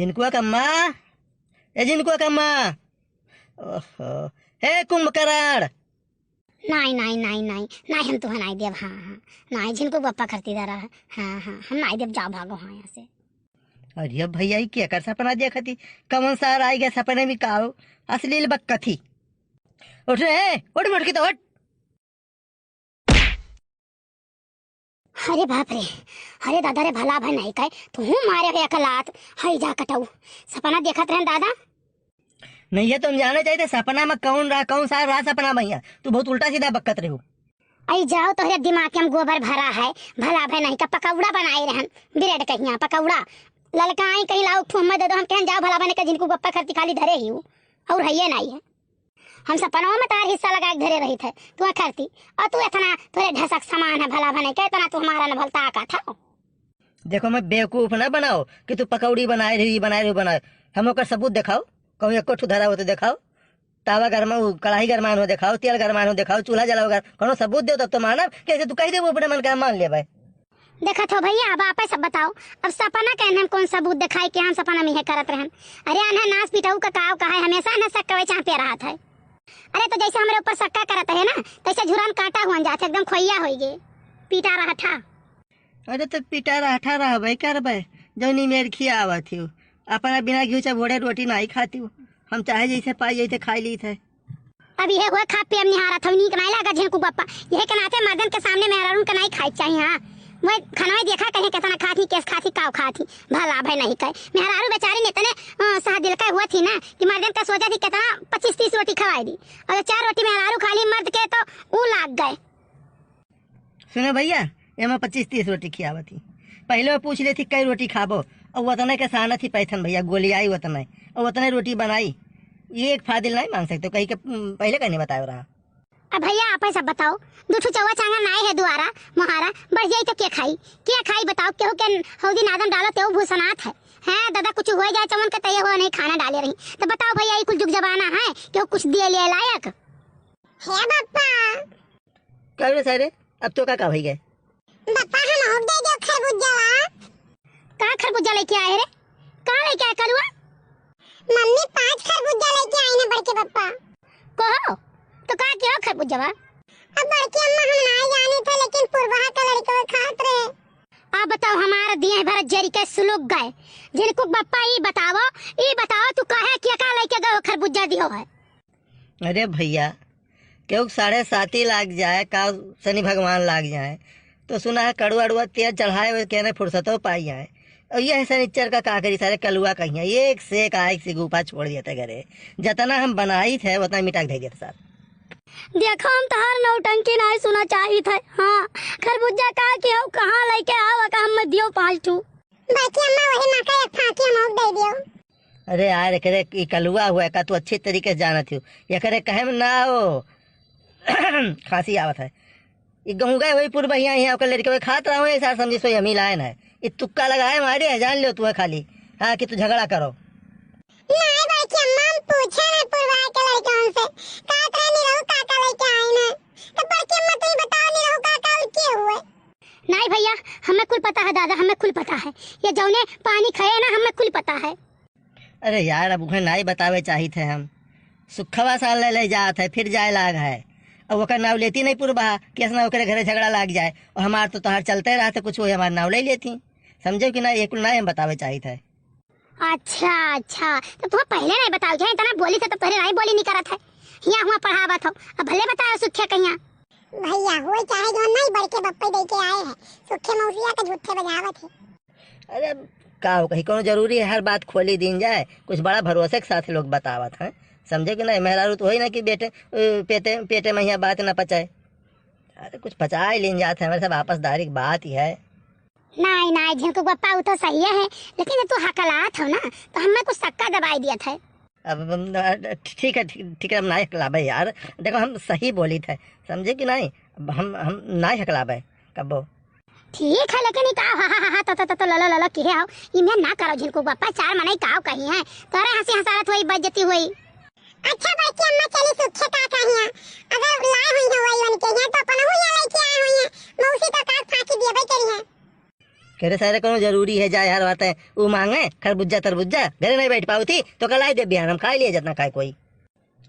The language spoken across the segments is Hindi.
झिनकुआ कम्मा, ए झिनकुआ कम्मा, ओहो, हे कुंभकर्ण। नहीं नहीं नहीं नहीं नहीं, हम तुम्हें नहीं देव। हाँ हाँ नहीं, झिनको बप्पा करती जा रहा है। हाँ हाँ हम नहीं देव, जाओ भागो हाँ यहाँ से। अरे भैया ये क्या कर सपना देखा थी, कमन सार आई गया सपने में काओ अश्लील बक्का थी। उठ रे, उठ मुठ की तो उठ। अरे बाप रे, अरे दादा रे भला भाई नहीं कहे तू मारे भैया कलात हई जा कटाऊ सपना देखत रहे दादा। नहीं है तुम जाना चाहिए सपना में कौन रहा, कौन सा रहा सपना भैया, तू बहुत उल्टा सीधा बक्कत रहे हो। आई जाओ तोहरे दिमाग में गोबर भरा है, भला भाई नहीं का पकौड़ा बनाए रहन ब्रेड कहिया पकौड़ा ललकाई कहीं लाओ ठुम्मा दे दो, हम कहन जाओ भला बने का जिनको गप्पा करती खाली धरे ही हूँ और है नहीं है। हम सपनों में तार हिस्सा लगा के धरे रही थे तू करती, और तू इतना थोड़े ढसक सामान है भला बने का, इतना तू हमारा न भलता का था। देखो मैं बेवकूफ न बनाओ कि तू पकौड़ी बनाए रही बनाए, हम ओकर सबूत दिखाओ, कहूँ एक कोठू धरा हो तो दिखाओ, तावा गरमा कढ़ाई गरमान हो दिखाओ, तेल गरमान हो दिखाओ, चूल्हा जलाओ कोनो सबूत दो तब तो मानव, कैसे तू कह दे वो अपने मन का मान ले भाई। देखा तो भैया अब आप सब बताओ, अब सपना कहने हम कौन सबूत दिखाई कि हम सपना में करत रहन। अरे अनहा नाच पिटाऊ का काव का है, हमेशा न शक कवे चाह पे रहा था। अरे तो जैसे हमारे ऊपर शक्का करत है ना, तैसे झुरान काटा हुआ जाते एकदम खोइया हो गए पीटा रहा था। अरे तो पीटा रहा रहा भाई कर भाई, जौनी मेर खिया आवा थी अपना बिना घी भोड़े रोटी नहीं खाती हूँ, हम चाहे जैसे पाई जैसे खाई ली थे। अब ये हुआ खा पे निहारा था नीक नहीं लगा झिनको बप्पा, यह के नाते मर्दन के सामने मेहरारून का नहीं खाई चाहिए। हाँ मैं खाना में देखा कहीं कितना खाती केस खाती काव खाती भला भाई नहीं कहे मेहरारू बेचारी ने इतने सह दिल का हुआ थी ना कि मर्दन का सोचा थी कितना 25-30 रोटी खवाई दी, और 4 रोटी मेहरारू खाली मर्द के तो वो लाग गए। सुनो भैया ये मैं 25-30 रोटी खियावा थी, पहले मैं पूछ रही थी कई रोटी खाबो, और वतने के साना थी पैथन भैया गोली आई वतने और वतने रोटी बनाई, ये एक फादिल नहीं मांग सकते कहीं के पहले कहीं नहीं बताया रहा। अब भैया आप सब बताओ, दूठू चौवा चांगा नाई है दुआरा मुहारा बढ़ जाए तो क्या खाई बताओ, केहू के हौदी नादम डालो तेहू भूसनाथ है दादा, कुछ हो जाए चमन के तय हो नहीं खाना डाले रही तो बताओ भैया ये कुछ जुग जमाना है केहू कुछ दिए लिए लायक है बप्पा। कह सारे अब तो का भई गए बप्पा हम हो दे दो खरबूजा, का खरबूजा लेके आए रे, का लेके आए कलुआ? मम्मी 5 खरबूजा लेके आई ना बड़के बप्पा। कहो तो का क्यों खरबूजा? अब बड़की अम्मा हम नहीं जाने थे लेकिन पूर्वा का लड़का खात रहे। आप बताओ हमारा दिए भर जरी के सुलुक गए, जिनको बप्पा ये बताओ तू कहे क्या का लेके गए खरबूजा दियो है। अरे भैया क्यों 7.5 लाग जाए का शनि भगवान लाग जाए तो सुना है कड़ुआ अड़ुआ तेल चढ़ाए हुए कहने फुर्सतों पाई जाए, और ये शनिचर का का करी सारे कलुआ कहीं एक से का एक से गुफा छोड़ दिया था घरे, जितना हम बनाई थे उतना मिटा दे दिया था सर। देखो हम तोहर नौटंकी नहीं सुना चाहिए थे। हाँ खरबूजा का के हो कहां लेके आवा का हम दियो 5 ठू बाकी अम्मा वही मका एक फाकी हम दे दियो। अरे यार करे कलुआ हुआ का तू अच्छी तरीके से जाना थी, ये करे कहे में ना हो खांसी आवत है, ये गहूँ गए वही पूर्व यहाँ यहाँ लड़के खात रहा हूँ ऐसा समझी सो हमी लायन है, ये तुक्का लगाए मारे जान लो तुम्हें खाली हाँ कि तू झगड़ा करो। नहीं बाकी अम्मा हम पूछे ना पूर्वा के लड़कों से कात रहे नहीं रहू काका लेके आए ना, तो बाकी अम्मा तू बताओ नहीं रहू काका के हुए। नहीं भैया हमें कुल पता है दादा, हमें कुल पता है, ये जौने पानी खाए ना हमें कुल पता है। अरे यार अब उन्हें नहीं बतावे चाहिए थे, हम सुखवा साल ले जात है फिर जाए लाग है, और वो नाव लेती नहीं पूर्वा कैसे ना ओकरे घरे झगड़ा लाग जाए, और हमार तो तोहार चलते रहा था कुछ वो हमारे नाव ले लेती, समझो कि ना ये कुल नहीं हम बतावे चाहिए थे। अच्छा अच्छा तो तुम पहले नहीं बताओ क्या, इतना बोली थे तो पहले नहीं बोली नहीं करत है, यहाँ हुआ पढ़ावा था अब भले बताओ सुखे कहिया। भैया हो चाहे जो नहीं बड़के बप्पे दे के आए हैं सुखे मौसिया के झूठे बजावत है। अरे का हो कहीं कोनो जरूरी है हर बात खोली दिन जाए, कुछ बड़ा भरोसे के साथ लोग बतावत हैं, समझे कि नहीं मेहरारू तो हो ही ना कि बेटे पेटे में यहाँ बात ना पचाए, अरे कुछ पचाए लेन जाते हैं, हमारे सब आपसदारी की बात ही है। नहीं नहीं झिनको बप्पा वो तो सही है, लेकिन तू हकलात हो ना तो हमें कुछ सक्का दबाई दिया था। अब ठीक है हम नहीं हकलाबे यार, देखो हम सही बोली थे समझे कि नहीं, हम नहीं हकलाबे कबो। ठीक है लेकिन का हा तो लो की आओ इमे ना करो झिनको बप्पा, 4 मने काव कही है तोरे हंसी हंसारत हुई बेइज्जती हुई। अच्छा बाकी अम्मा चली सुखे का कहिया अगर लाए हुई है वही बन के यहाँ तो अपन हुई लेके आए हुई है मौसी तो का फाकी दिए भाई करी है। कह रहे सारे कोनो जरूरी है जा यार बात है वो मांगे खरबूजा तरबूजा घरे नहीं बैठ पाऊ थी तो कल आई दे बिहान हम खा लिए जितना खाए कोई।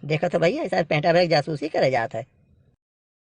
देखो तो भैया ऐसा पेंटा ब्रेक जासूसी करे जाता है।